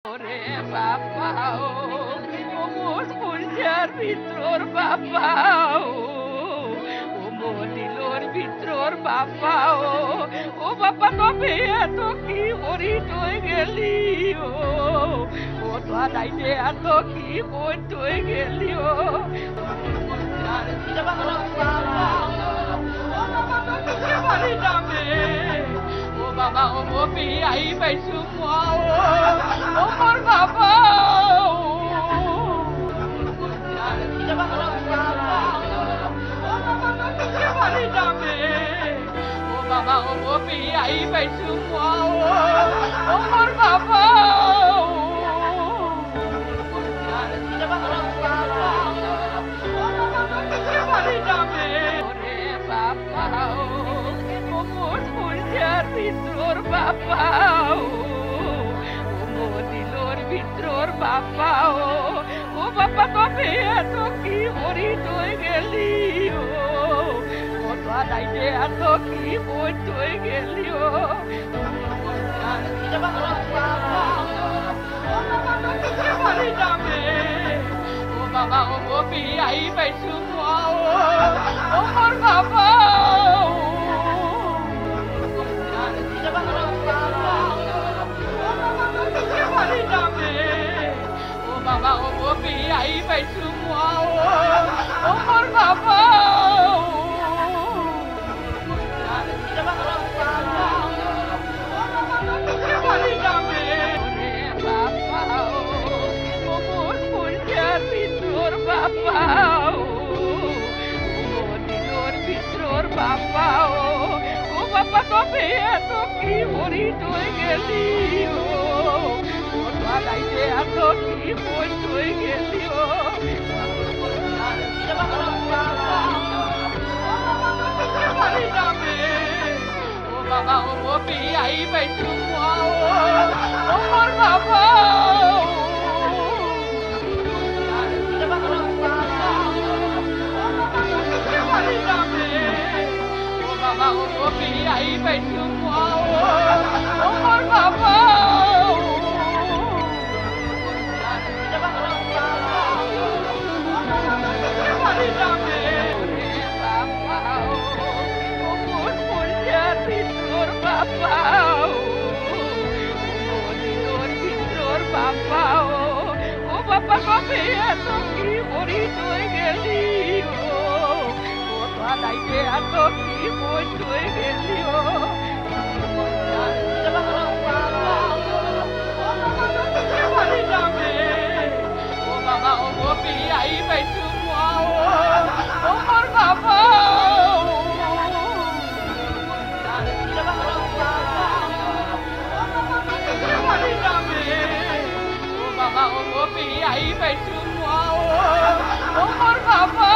ওরে বাবা ও মোর সূর্যের ভিতর বাবা ও মদিলোর ভিতর বাবা ও বাবা তবে এত কি করি তুই গেলি ও তো আদাইতে এত কি কই তুই গেলি ও বাড়ি যাবে ও বাবা ও মবি আই পাইছো ও মোর বাবা বাড়ি যাবে ও বাবা ও মবি আই পাইছো ও মোর বাবা বাড়ি যাবে ওরে বাবা ও মোর সূর্যের ভিতর বাবা ও মদিলোর ভিতর বাবা ও বাবা তবে এত কি করি তুই গেলি ও তো আদাইতে এত কি কই তুই গেলি বাড়ি যাবে ও বাবা ও মবি আই পাইছো ও মোর বাবা বাড়ি যাবে ও বাবা ও মবি আই পাইছো ও মোর বাবা বাড়ি যাবে ওরে বাবা ও মোর সূর্যের ভিতর বাবা ও মদিলোর ভিতর বাবা ও বাবা তবে এত কি করি তুই গেলি ও তো আদাইতে এত কি কই তুই গেলি বাড়ি যাবে ও বাবা ও মবি আই পাইছো ও মোর বাবা বাড়ি যাবে ও বাবা ও মবি আই পাইছো ও মোর বাবা বাড়ি যাবে ওরে বাবা ও মোর সূর্যের ভিতর বাবা ও মদিলোর ভিতর বাবা ও বাবা তবে এত কি করি তুই গেলি ও তো আদাইতে এত কি কই তুই গেলি বাড়ি যাবে ও বাবা ও মবি আই পাইছো ও মোর বাবা বাড়ি যাবে ও বাবা ও মবি আই পাইছো ও মোর বাবা